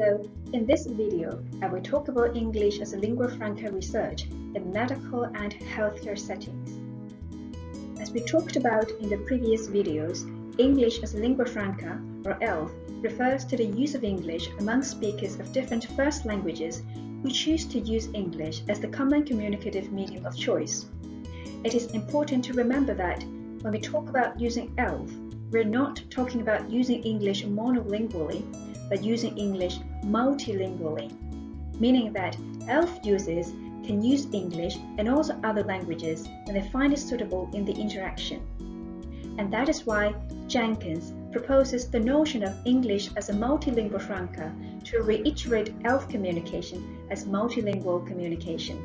Hello, in this video, I will talk about English as a lingua franca research in medical and healthcare settings. As we talked about in the previous videos, English as a lingua franca, or ELF, refers to the use of English among speakers of different first languages who choose to use English as the common communicative medium of choice. It is important to remember that when we talk about using ELF, we're not talking about using English monolingually, but using English multilingually, meaning that ELF users can use English and also other languages when they find it suitable in the interaction. And that is why Jenkins proposes the notion of English as a multilingua franca to reiterate ELF communication as multilingual communication.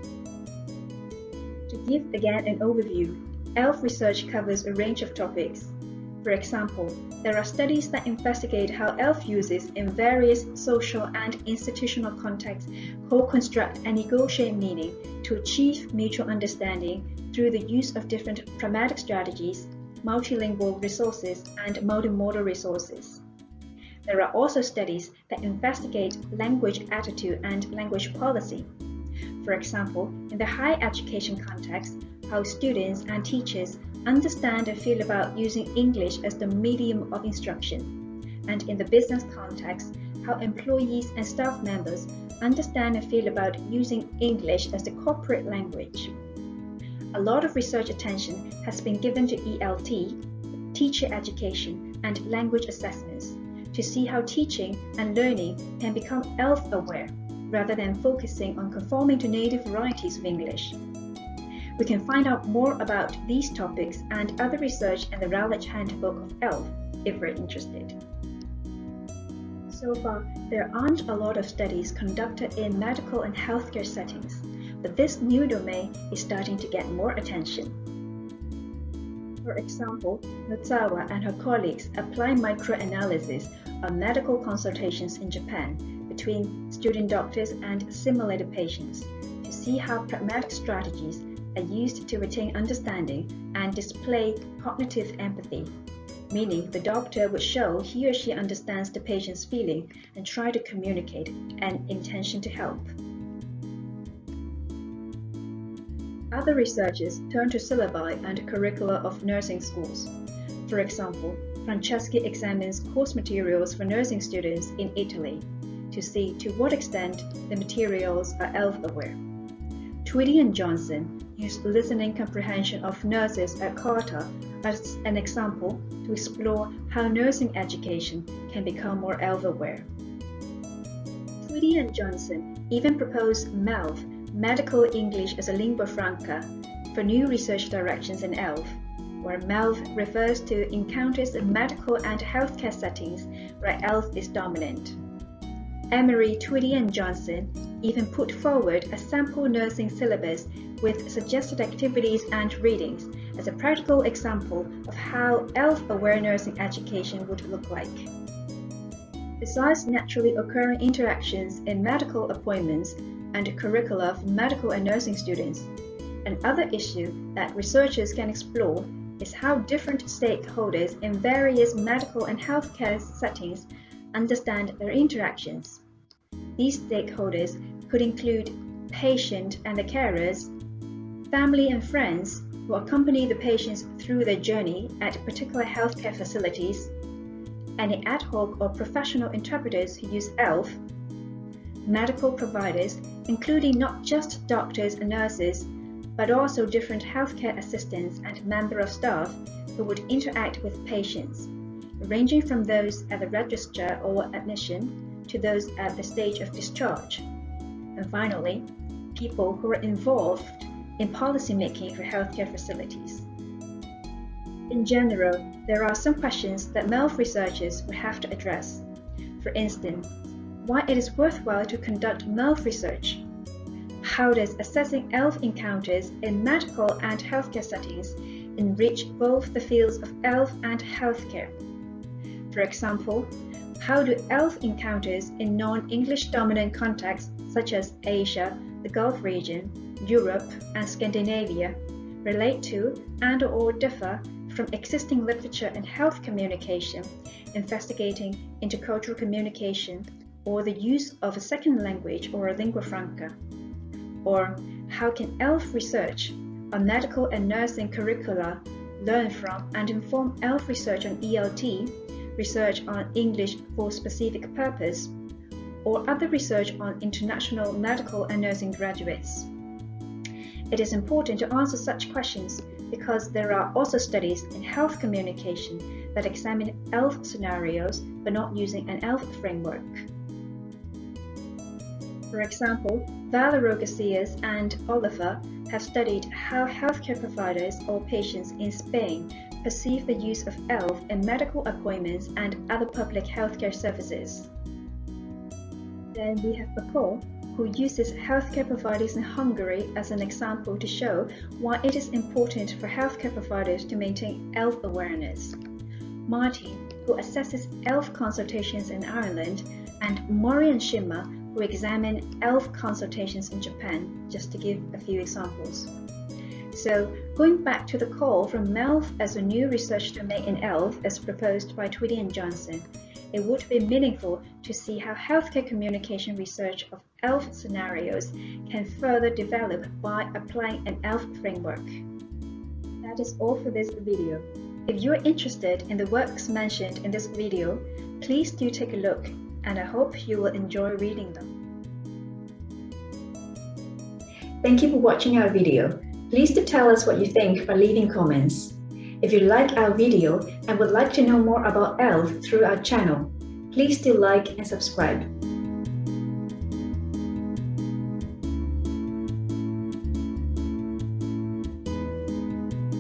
To give again an overview, ELF research covers a range of topics. For example, there are studies that investigate how ELF users in various social and institutional contexts co-construct and negotiate meaning to achieve mutual understanding through the use of different pragmatic strategies, multilingual resources, and multimodal resources. There are also studies that investigate language attitude and language policy. For example, in the higher education context, how students and teachers understand and feel about using English as the medium of instruction, and in the business context, how employees and staff members understand and feel about using English as the corporate language. A lot of research attention has been given to ELT, teacher education, and language assessments to see how teaching and learning can become ELF-aware rather than focusing on conforming to native varieties of English. We can find out more about these topics and other research in the Routledge Handbook of ELF if we're interested. So far, there aren't a lot of studies conducted in medical and healthcare settings, but this new domain is starting to get more attention. For example, Nozawa and her colleagues apply microanalysis on medical consultations in Japan between student doctors and simulated patients to see how pragmatic strategies are used to retain understanding and display cognitive empathy, meaning the doctor would show he or she understands the patient's feeling and try to communicate an intention to help. Other researchers turn to syllabi and curricula of nursing schools. For example, Franceschi examines course materials for nursing students in Italy to see to what extent the materials are ELF-aware. Tweedy and Johnson used listening comprehension of nurses at Carter as an example to explore how nursing education can become more ELF-aware. Tweedy and Johnson even proposed MELF, Medical English as a Lingua Franca, for new research directions in ELF, where MELF refers to encounters in medical and healthcare settings where ELF is dominant. Emery, Tweedy and Johnson even put forward a sample nursing syllabus with suggested activities and readings as a practical example of how ELF-aware nursing education would look like. Besides naturally occurring interactions in medical appointments and curricula for medical and nursing students, another issue that researchers can explore is how different stakeholders in various medical and healthcare settings understand their interactions. These stakeholders could include patient and the carers, family and friends who accompany the patients through their journey at particular healthcare facilities, any ad hoc or professional interpreters who use ELF, medical providers, including not just doctors and nurses, but also different healthcare assistants and members of staff who would interact with patients, ranging from those at the register or admission to those at the stage of discharge. And finally, people who are involved in policymaking for healthcare facilities. In general, there are some questions that MELF researchers will have to address. For instance, why it is worthwhile to conduct MELF research? How does assessing ELF encounters in medical and healthcare settings enrich both the fields of ELF and healthcare? For example, how do ELF encounters in non-English dominant contexts such as Asia, the Gulf region, Europe, and Scandinavia relate to and/or differ from existing literature in health communication, investigating intercultural communication, or the use of a second language or a lingua franca? Or how can ELF research on medical and nursing curricula learn from and inform ELF research on ELT, research on English for specific purpose, or other research on international medical and nursing graduates? It is important to answer such questions because there are also studies in health communication that examine ELF scenarios but not using an ELF framework. For example, Valero Garcias and Oliver have studied how healthcare providers or patients in Spain perceive the use of ELF in medical appointments and other public healthcare services. Then we have Bacall, who uses healthcare providers in Hungary as an example to show why it is important for healthcare providers to maintain ELF awareness. Martin, who assesses ELF consultations in Ireland, and Mori and Shima, who examine ELF consultations in Japan, just to give a few examples. So, going back to the call from MELF as a new research domain in ELF as proposed by Twitty and Johnson, it would be meaningful to see how healthcare communication research of ELF scenarios can further develop by applying an ELF framework. That is all for this video. If you are interested in the works mentioned in this video, please do take a look, and I hope you will enjoy reading them. Thank you for watching our video. Please do tell us what you think by leaving comments. If you like our video and would like to know more about ELF through our channel, please do like and subscribe.